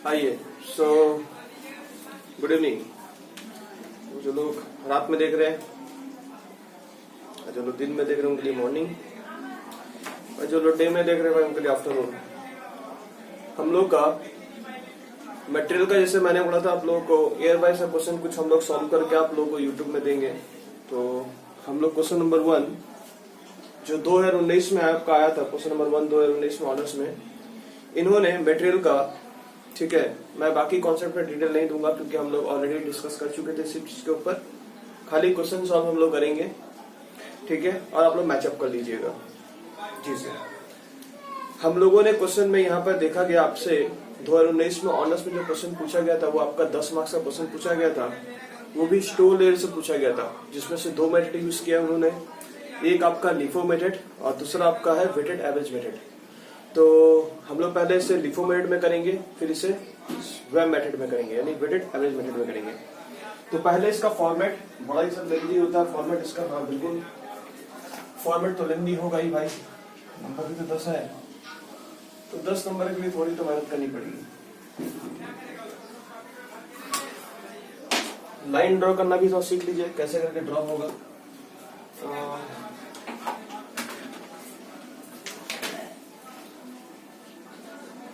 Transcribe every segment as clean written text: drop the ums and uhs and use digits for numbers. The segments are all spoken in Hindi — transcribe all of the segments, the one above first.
आइए। So good evening. जो लोग रात में देख रहे हैं, जो लोग दिन में देख रहे हैं उनके लिए मॉर्निंग, और जो लोग डे में देख रहे हैं उनके लिए आफ्टरनून। हम लोग का मटेरियल का जैसे मैंने बोला था आप लोगों को एयर बाय से क्वेश्चन कुछ हम लोग सॉल्व करके आप लोगों को यूट्यूब में देंगे। तो हम लोग क्वेश्चन नंबर 1 जो 2019 में आपका आया था, क्वेश्चन नंबर 1 2019 में ऑनर्स में, इन्होंने मटेरियल का, ठीक है, मैं बाकी कॉन्सेप्ट में डिटेल नहीं दूंगा क्योंकि हम लोग ऑलरेडी डिस्कस कर चुके थे इस चीज के ऊपर। खाली क्वेश्चन सॉल्व हम लोग करेंगे, ठीक है, और आप लोग मैचअप कर लीजिएगा। जी सर। हम लोगों ने क्वेश्चन में यहाँ पर देखा गया आपसे 2019 में ऑनर्स में जो क्वेश्चन पूछा गया था वो आपका 10 मार्क्स का क्वेश्चन पूछा गया था, वो भी स्टोर लेयर से पूछा गया था, जिसमें से 2 मेथड यूज किया उन्होंने। एक आपका लिफो मेथड और दूसरा आपका है वेटेड एवरेज मेथड। तो हम लोग पहले इसे लिफो मेथड में करेंगे, फिर इसे वेब मेथड में करेंगे, यानी वेटेड एवरेज मेथड में करेंगे। तो पहले इसका फॉर्मेट बड़ा ही सब लेंदी होता है फॉर्मेट इसका। हाँ बिल्कुल, फॉर्मेट तो लेंदी होगा ही भाई, नंबर भी तो 10 है, तो 10 नंबर के लिए थोड़ी तो मेहनत करनी पड़ेगी। लाइन ड्रॉ करना भी तो सीख लीजिए, कैसे करके ड्रॉ होगा।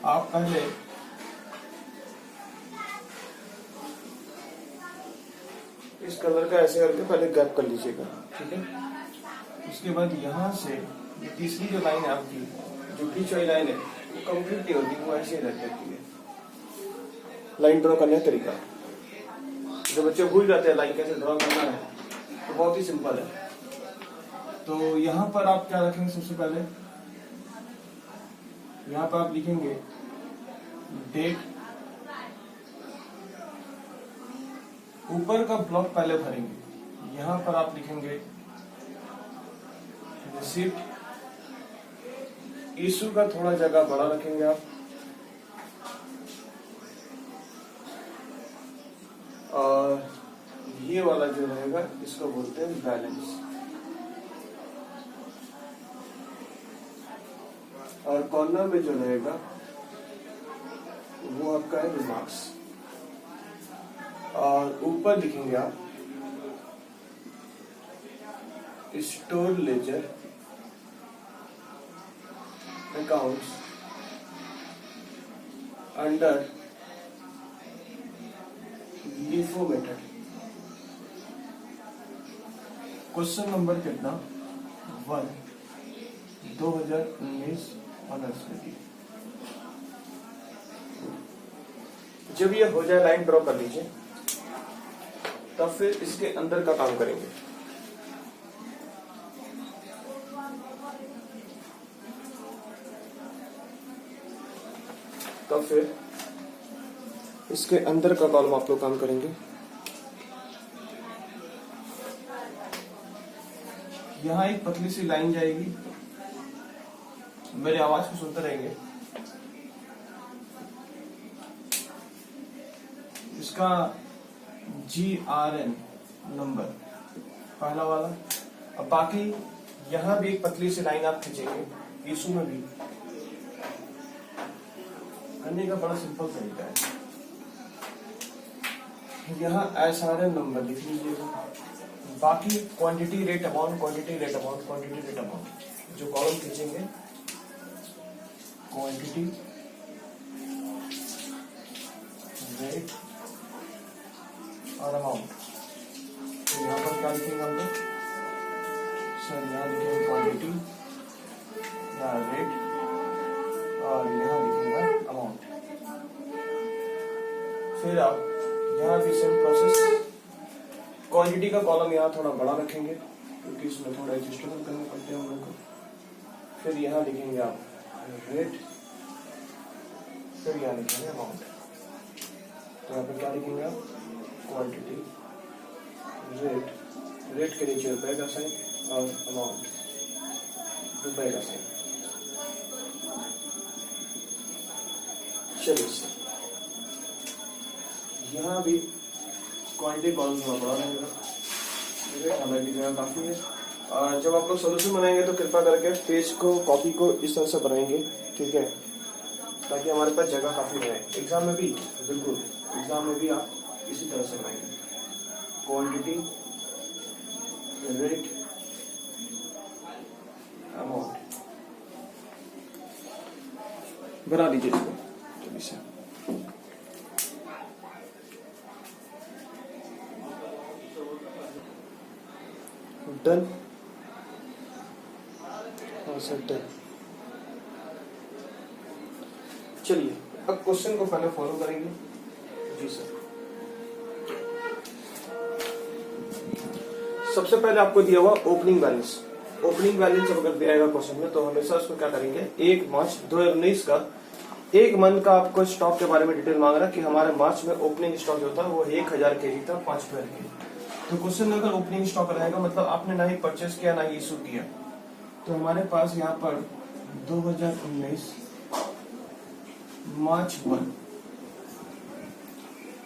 आप पहले इस कलर का ऐसे करके पहले गैप कर लीजिएगा, ठीक है। उसके बाद यहाँ से ये तीसरी जो लाइन है आपकी, जो बीच वाली लाइन है, वो कंप्लीट नहीं होती, वो ऐसे ही रह जाती है। लाइन ड्रॉ करने का तरीका, जो बच्चे भूल जाते हैं लाइन कैसे ड्रॉ करना है, तो बहुत ही सिंपल है। तो यहाँ पर आप क्या रखेंगे, सबसे पहले यहाँ पर आप लिखेंगे डेट, ऊपर का ब्लॉक पहले भरेंगे। यहाँ पर आप लिखेंगे रिसीप्ट, इशू का थोड़ा जगह बड़ा रखेंगे आप, और ये वाला जो रहेगा इसको बोलते हैं बैलेंस, और कॉर्नर में जो रहेगा वो आपका है रिमार्क्स, और ऊपर लिखेंगे आप store ledger accounts under LIFO method. Question number कितना, 1 2019 ऑनर्स में। जब ये हो जाए लाइन ड्रॉ कर लीजिए, तब फिर इसके अंदर का काम करेंगे। तब फिर इसके अंदर का कॉलम आप लोग काम करेंगे। यहां एक पतली सी लाइन जाएगी, मेरी आवाज को सुनते रहेंगे। इसका GRN नंबर पहला वाला, अब बाकी यहां भी एक पतली सी लाइन आप खींचेंगे। इशू में भी करने का बड़ा सिंपल तरीका है। यहाँ SRN नंबर लिख लीजिएगा, बाकी quantity rate amount, quantity rate amount, quantity rate amount, जो कॉलम खींचेंगे क्वांटिटी रेट और अमाउंट। तो यहाँ पर क्या लिखेंगे हम लोग, सर यहाँ लिखेंगे क्वांटिटी, यहाँ रेट, और यहाँ लिखेंगे अमाउंट। फिर आप यहाँ भी सेम प्रोसेस, क्वांटिटी का कॉलम यहाँ थोड़ा बड़ा रखेंगे क्योंकि इसमें थोड़ा एडजस्टमेंट करने पड़ते हैं हम लोग को। फिर यहाँ लिखेंगे आप रेट, फिर यहाँ लिखेंगे अमाउंट। तो यहाँ पर क्या लिखेंगे आप, क्वांटिटी रेट, रेट के नीचे रुपए का साइन, और अमाउंट रुपए का साइन। चलिए सर, यहाँ भी क्वांटिटी कॉलम थोड़ा बड़ा रहेगा, हमें की जगह काफी है। और जब आप लोग सोल्यूशन बनाएंगे तो कृपया करके पेज को, कॉपी को इस तरह से बनाएंगे, ठीक है। ताकि हमारे पास जगह काफी रहे। एग्जाम में भी बिल्कुल, एग्जाम में भी आप इसी तरह से बनाएंगे, क्वांटिटी, रेट, अमाउंट। बना लीजिए इसको जल्दी से। डन। हाँ सर डन। चलिए अब क्वेश्चन को पहले फॉलो करेंगे। जी सर। सबसे पहले आपको दिया हुआ ओपनिंग बैलेंस। ओपनिंग बैलेंस अगर दिया जाएगा क्वेश्चन में तो हमेशा उसमें क्या करेंगे, 1 मार्च 2019 का 1 मंथ का आपको स्टॉक के बारे में डिटेल मांग रहा है कि हमारे मार्च में ओपनिंग स्टॉक जो था वो 1000 केजी था 5 रुपए के। तो क्वेश्चन में अगर ओपनिंग स्टॉक रहेगा मतलब आपने ना ही परचेस किया ना ही इशू किया, तो हमारे पास यहाँ पर 2019 मार्च 1,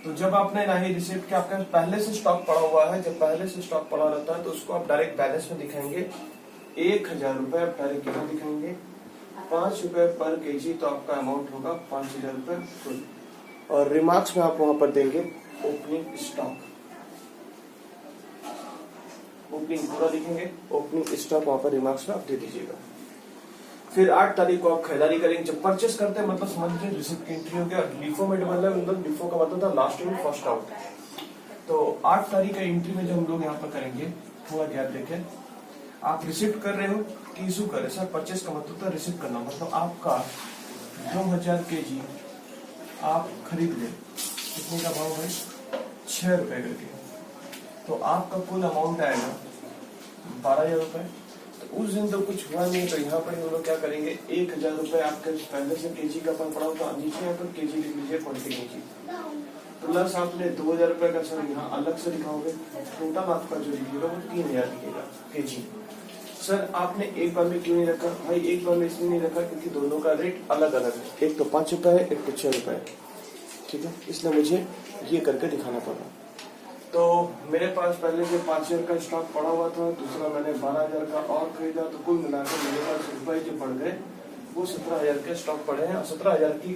तो जब आपने ना ही रिसीव किया, आपके पहले से स्टॉक पड़ा हुआ है, जब पहले से स्टॉक पड़ा रहता है तो उसको आप डायरेक्ट बैलेंस में दिखाएंगे 1000 रुपए, आप डायरेक्ट यहाँ दिखाएंगे 5 रुपए पर केजी, तो आपका अमाउंट होगा 5000 रुपए फुल। और रिमार्क्स में आप वहां पर देंगे ओपनिंग स्टॉक, ओपनिंग पूरा लिखेंगे, ओपनिंग स्टॉक वहां पर रिमार्क्स में आप दे दीजिएगा। फिर 8 तारीख को आप खरीदारी करेंगे। जब परचेस करते हैं मतलब समझ लीजिए रिसिप्ट की एंट्री हो गया। लिफो में मतलब लिफो का मतलब था लास्ट इन फर्स्ट आउट। तो 8 तारीख का एंट्री में जो हम लोग यहाँ पर करेंगे, थोड़ा गैप देखें, आप रिसिप्ट कर रहे हो कि इशू कर रहे हो? सर परचेस का मतलब था रिसिप्ट करना, मतलब आपका 2000 केजी आप खरीद ले, कितने का भाव है 6 रुपए करके, तो आपका कुल अमाउंट आएगा 12000 रुपए। तो उस दिन तो कुछ हुआ नहीं, तो यहाँ पर हम लोग क्या करेंगे, 1000 रुपए आपके पहले से केजी का पड़ा होता, नीचे यहाँ पर केजी लिख लीजिए, क्वांटिटी केजी, प्लस आपने 2000 रुपए का सर यहाँ अलग से लिखाओगे, टोटल आपका जो लिखिएगा वो 3000 लिखिएगा केजी। सर आपने एक बार में क्यों नहीं रखा भाई? एक बार में इसलिए नहीं रखा क्योंकि दोनों का रेट अलग अलग है, एक तो 5 रुपए है, एक तो 6 रुपए है, ठीक है, इसलिए मुझे ये करके दिखाना पड़ा। तो मेरे पास पहले से 5000 का स्टॉक पड़ा हुआ था, दूसरा मैंने 12000 का और खरीदा, तो कुल मिलाकर मेरे पास रुपए जो बढ़ गए वो 17000 के स्टॉक पड़े हैं। और 17000 की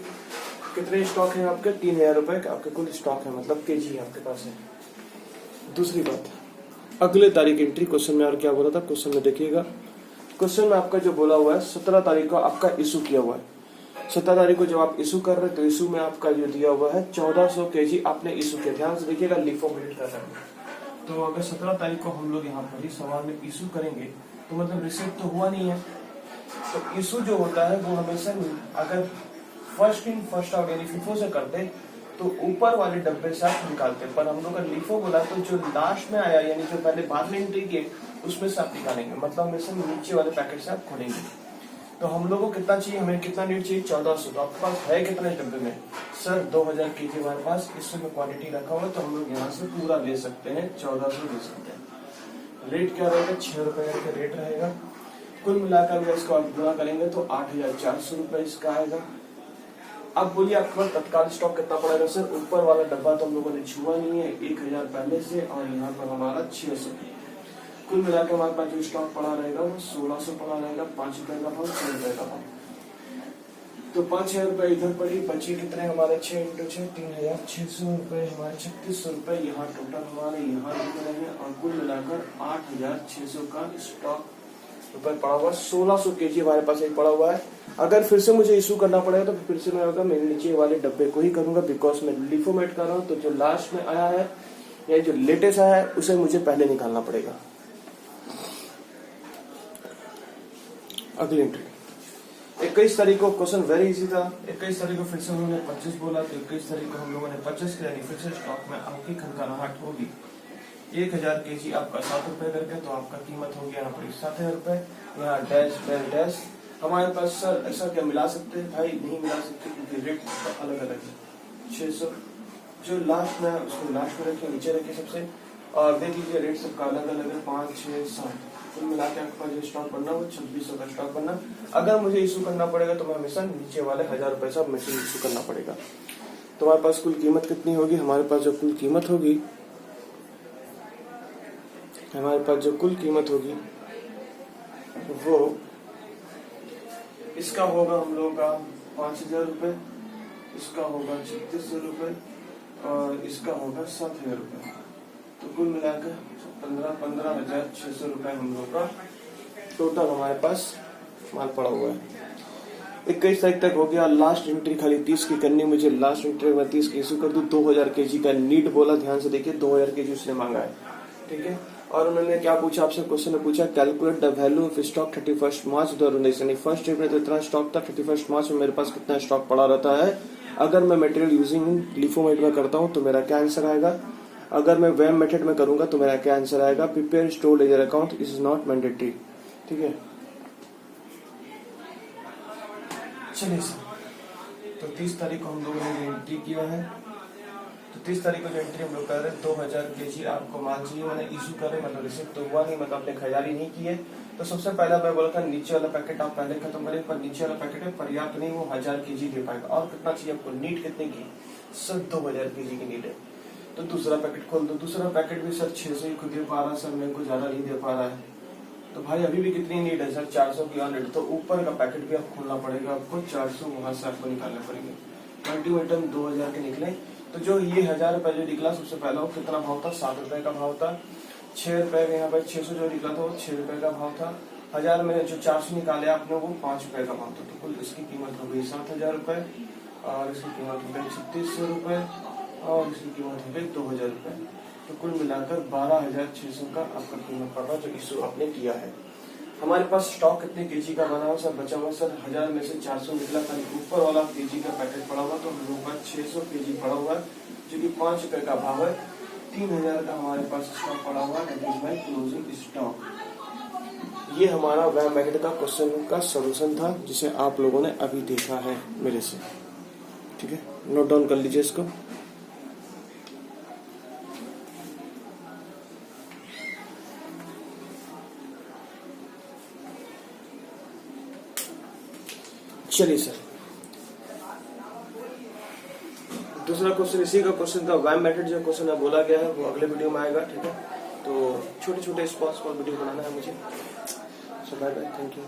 कितने स्टॉक है आपके? 3000 रुपए का आपके कुल स्टॉक है, मतलब केजी आपके पास है। दूसरी बात, अगले तारीख एंट्री क्वेश्चन में और क्या बोला था, क्वेश्चन में देखिएगा, क्वेश्चन में आपका जो बोला हुआ है 17 तारीख को आपका इशू किया हुआ है। 17 तारीख को जब आप इशू कर रहे हैं तो इशू में आपका जो दिया हुआ है 1400 केजी आपने इशू किया। ध्यान से देखिएगा, लिफो मिनट कर रहे हैं। तो अगर 17 तारीख को हम लोग यहाँ पर ही सवाल में इशू करेंगे तो मतलब रिसीव तो हुआ नहीं है। तो इशू जो होता है वो हमेशा अगर फर्स्ट इन फर्स्ट आउट यानी फिफो से करते तो ऊपर वाले डब्बे से आप निकालते, पर हम लोग का लिफो बोला तो जो लास्ट में आया यानी जो पहले बाद में एंट्री किए उसमें से आप निकालेंगे, मतलब हमेशा नीचे वाले पैकेट से आप खोलेंगे। तो हम लोगों को कितना चाहिए, हमें कितना नीड चाहिए 1400। तो आपके पास है कितने डब्बे में? सर 2000 केजी हमारे पास इसमें क्वांटिटी रखा हुआ, तो हम लोग यहाँ से पूरा ले सकते हैं, 1400 ले सकते हैं। रेट क्या रहेगा? 6 रुपए का रेट रहेगा। कुल मिलाकर इसको आप गुणा करेंगे तो 8400 रुपए इसका आएगा। अब बोलिए आपके पास तत्काल स्टॉक कितना पड़ेगा? सर ऊपर वाला डब्बा तो हम लोगों ने छुआ नहीं है, 1000 पहले से, और यहाँ पर हमारा 600। कुल मिलाकर हमारे पास जो स्टॉक पड़ा रहेगा वो 1600 पड़ा रहेगा, 5 रुपए का भाव, 6 रुपए का भाव। तो 5000 रुपए इधर पड़ी, बची कितने हमारे 6 इंटू 6 3600 रुपए, हमारे 3600 रुपए यहाँ टोटल हमारे यहाँ लिख रहे हैं। और कुल मिलाकर 8600 का स्टॉक रुपए पड़ा हुआ। 1600 केजी हमारे पास एक पड़ा हुआ है। अगर फिर से मुझे इशू करना पड़ेगा तो फिर से मैं होगा मेरे नीचे वाले डब्बे को ही करूंगा, बिकॉज मैं लिफो मेट कर रहा हूँ। तो जो लास्ट में आया है या जो लेटेस्ट आया है उसे मुझे पहले निकालना पड़ेगा। अगली एंट्री 21 तारीख को क्वेश्चन वेरी इजी था। 21 तारीख को फिर से उन्होंने 25 बोला, तो 21 तारीख को हम लोगों ने 25 किया, फिर से स्टॉक में आपकी खनखनाहट होगी। 1000 केजी आपका 7 रुपए करके, तो आपका कीमत हो गया यहाँ पर 7000 रुपए। यहाँ डैश डैश डैश हमारे पास। सर ऐसा क्या मिला सकते हैं? भाई नहीं मिला सकते क्योंकि रेट अलग अलग है। 600 जो लास्ट में उसको लास्ट में रखिए, नीचे रखिए सबसे, और देख लीजिए रेट सबका अलग अलग है, 5, 6, 7। कुल मिला के आपका जो स्टॉक बनना वो 2600 का स्टॉक बनना। अगर मुझे इशू करना पड़ेगा तो मैं हमेशा नीचे वाले 1000 रुपए से मशीन इशू करना पड़ेगा। तो हमारे पास कुल कीमत कितनी होगी? हमारे पास जो कुल कीमत होगी, वो इसका होगा हम लोग का 5,000 रुपये, इसका होगा 36,000 रुपये और इसका होगा 7,000 रुपये। तो कुल मिलाकर 15,600 रुपये हम लोग का टोटल हमारे पास माल पड़ा हुआ है। 21 तारीख तक हो गया। लास्ट एंट्री खाली 30 की करनी मुझे। लास्ट एंट्री में 30 की इशू कर दूं। 2000 केजी का नीड बोला, ध्यान से देखिए 2000 केजी उसने मांगा है, ठीक है। और उन्होंने क्या पूछा आपसे, क्वेश्चन में पूछा calculate the value of stock 31 मार्च 2019। यानी फर्स्ट ट्रिप में तो इतना स्टॉक था, 31 मार्च में मेरे पास कितना स्टॉक पड़ा रहता है। अगर मैं मटेरियल यूजिंग लिफो मेड में करता हूँ तो मेरा क्या आंसर आएगा। अगर मैं वेम मेथड में करूंगा तो मेरा क्या आंसर आएगा। Prepare store ledger account is not mandatory, ठीक है। चलिए सर, तो 30 तारीख को हम लोगों ने एंट्री किया है। तो 30 तारीख को जो एंट्री हम लोग कर रहे हैं 2000 केजी आपको माल चाहिए। मैंने इशू करे मतलब रिसिप्ट तो हुआ नहीं, मतलब आपने खरीदारी नहीं की है। तो सबसे पहला मैं बोला था नीचे वाला पैकेट आप पहले खत्म करें, पर नीचे वाला पैकेट है पर्याप्त नहीं, वो 1000 केजी दे पाएगा। और कितना चाहिए आपको, नीड कितने की, सर 2000 केजी की नीड है। तो दूसरा पैकेट खोल दो। दूसरा पैकेट भी सर 600 ही दे पा रहा, सर मेरे को ज्यादा नहीं दे पा रहा है। तो भाई अभी भी कितनी नीड है सर, 400 की नीड। तो ऊपर का पैकेट भी आप खोलना पड़ेगा आपको, 400 वहां से आपको निकालने पड़ेंगे। अल्टीमेटम 2000 के निकले। तो जो ये 1000 रुपए जो निकला सबसे पहला वो कितना भाव था, 7 रुपए का भाव था। 6 रुपए का यहाँ पर 600 जो निकला था वो 6 रुपए का भाव था। 1000 में जो 400 निकाले आपने वो 5 रुपए का भाव था। तो कुल इसकी कीमत हो गई 7,000 रुपए और इसकी कीमत हो गई 3600 रुपए और इसकी कीमत हो गई 2000 रुपए। तो कुल मिलाकर 12,600 का आपका कीमत पड़ रहा जो इशू आपने किया है। हमारे पास स्टॉक कितने केजी का बना हुआ सर, बचा हुआ सर 1000 में से 400 निकला, खाली ऊपर वाला केजी का पैकेट पड़ा हुआ। तो हम लोग का 600 केजी पड़ा हुआ है जो कि 5 रुपए का भाव है। 3000 का हमारे पास स्टॉक पड़ा हुआ है, that is my closing stock. ये हमारा वेब मैकेट का क्वेश्चन का सोल्यूशन था जिसे आप लोगों ने अभी देखा है मेरे से, ठीक है। नोट डाउन कर लीजिए इसको। चलिए सर, दूसरा क्वेश्चन इसी का क्वेश्चन था। वैम मेथड जो क्वेश्चन है बोला गया है वो अगले वीडियो में आएगा, ठीक है। तो छोटे छोटे स्मॉल वीडियो बनाना है मुझे। सो बाय बाय, थैंक यू।